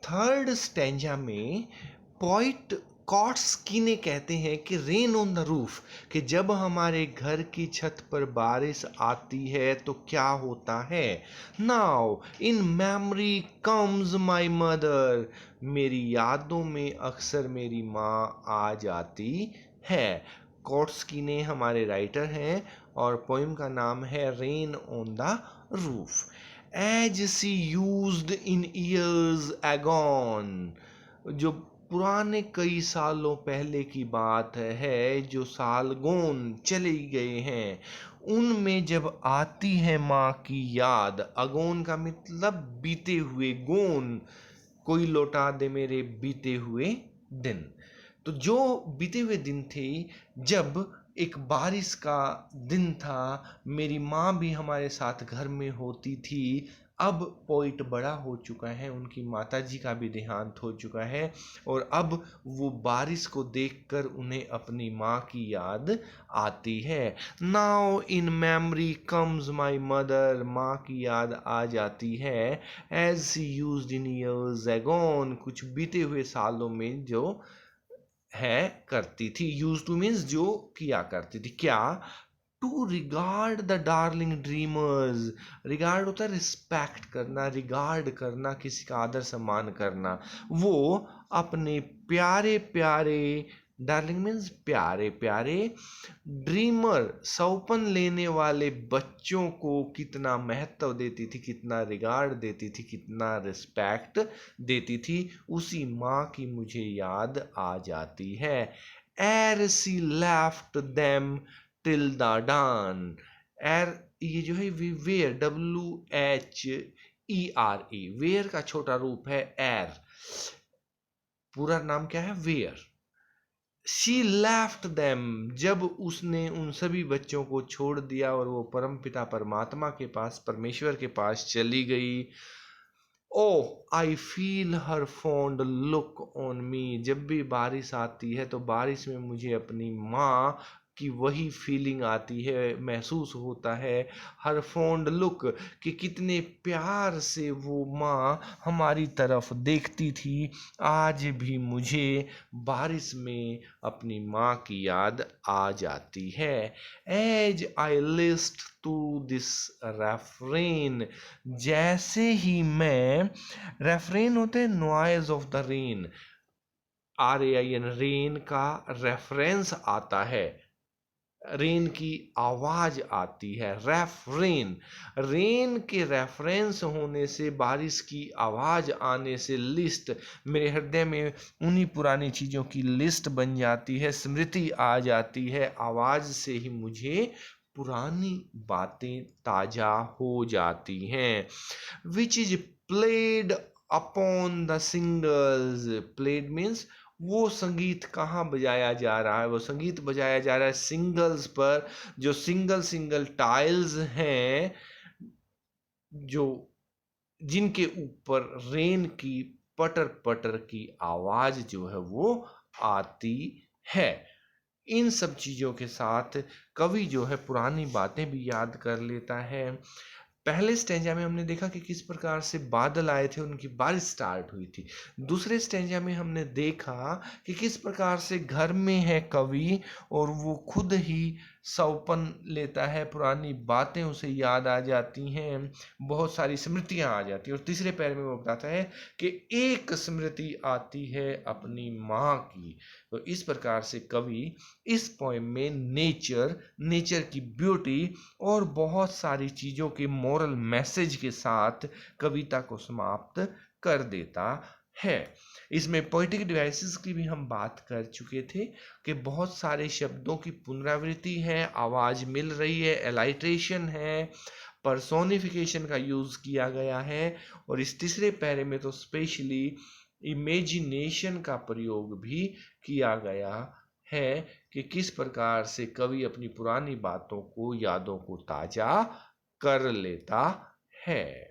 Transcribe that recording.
Third stanza में poet कॉट्स्की कहते हैं कि रेन ऑन द रूफ, कि जब हमारे घर की छत पर बारिश आती है तो क्या होता है। Now in memory comes my mother, मेरी यादों में अक्सर मेरी माँ आ जाती है। कॉट्स्की ने हमारे राइटर हैं और पोइम का नाम है rain on the roof. As she used in years agone, जो पुराने कई सालों पहले की बात है, जो साल गोन चले गए हैं, उनमें जब आती है माँ की याद। अगोन का मतलब बीते हुए, गोन कोई लौटा दे मेरे बीते हुए दिन। तो जो बीते हुए दिन थे, जब एक बारिश का दिन था, मेरी माँ भी हमारे साथ घर में होती थी। अब पोइट बड़ा हो चुका है, उनकी माताजी का भी देहांत हो चुका है, और अब वो बारिश को देखकर उन्हें अपनी माँ की याद आती है। Now in memory comes my mother, माँ की याद आ जाती है। As she used in years agone, कुछ बीते हुए सालों में जो है करती थी। यूज टू मीन्स जो किया करती थी। क्या? To regard the darling dreamers, regard होता है रिस्पेक्ट करना, रिगार्ड करना, किसी का आदर सम्मान करना। वो अपने प्यारे प्यारे, डार्लिंग मीन्स प्यारे प्यारे, ड्रीमर सौपन लेने वाले बच्चों को कितना महत्व देती थी, कितना रिगार्ड देती थी, कितना रिस्पेक्ट देती थी, उसी माँ की मुझे याद आ जाती है। एर सी लेफ्ट देम टिल द डान, एर ये जो है वेयर, WHERE, वेयर का छोटा रूप है एर, पूरा नाम क्या है? वेयर। शी लेफ्ट देम, जब उसने उन सभी बच्चों को छोड़ दिया और वो परमपिता परमात्मा के पास, परमेश्वर के पास चली गई। Oh I feel her fond look on me, जब भी बारिश आती है तो बारिश में मुझे अपनी माँ की वही फीलिंग आती है, महसूस होता है। हर फॉन्ड लुक, कि कितने प्यार से वो माँ हमारी तरफ देखती थी। आज भी मुझे बारिश में अपनी माँ की याद आ जाती है। As I list to this refrain, जैसे ही मैं, रेफरेन होते हैं noise of the rain, RAIN, rain का रेफरेंस आता है, रेन की आवाज आती है। रेफरेन, रेन के रेफरेंस होने से, बारिश की आवाज आने से, लिस्ट, मेरे हृदय में उन्हीं पुरानी चीजों की लिस्ट बन जाती है, स्मृति आ जाती है। आवाज से ही मुझे पुरानी बातें ताजा हो जाती हैं। Which is played upon the singles, played means वो संगीत कहाँ बजाया जा रहा है? वो संगीत बजाया जा रहा है सिंगल्स पर, जो सिंगल सिंगल टाइल्स हैं, जो जिनके ऊपर रेन की पटर पटर की आवाज जो है वो आती है। इन सब चीजों के साथ कवि जो है पुरानी बातें भी याद कर लेता है। पहले स्टेंजा में हमने देखा कि किस प्रकार से बादल आए थे, उनकी बारिश स्टार्ट हुई थी। दूसरे स्टेंजा में हमने देखा कि किस प्रकार से घर में है कवि और वो खुद ही सौपन लेता है, पुरानी बातें उसे याद आ जाती हैं, बहुत सारी स्मृतियां आ जाती हैं। और तीसरे पैर में वो बताता है कि एक स्मृति आती है अपनी माँ की। तो इस प्रकार से कवि इस पोएम में नेचर की ब्यूटी और बहुत सारी चीज़ों के मोरल मैसेज के साथ कविता को समाप्त कर देता है। इसमें पोएटिक डिवाइसेस की भी हम बात कर चुके थे कि बहुत सारे शब्दों की पुनरावृत्ति है, आवाज मिल रही है, एलाइट्रेशन है, पर्सोनिफिकेशन का यूज किया गया है, और इस तीसरे पैरे में तो स्पेशली इमेजिनेशन का प्रयोग भी किया गया है कि किस प्रकार से कवि अपनी पुरानी बातों को, यादों को ताजा कर लेता है।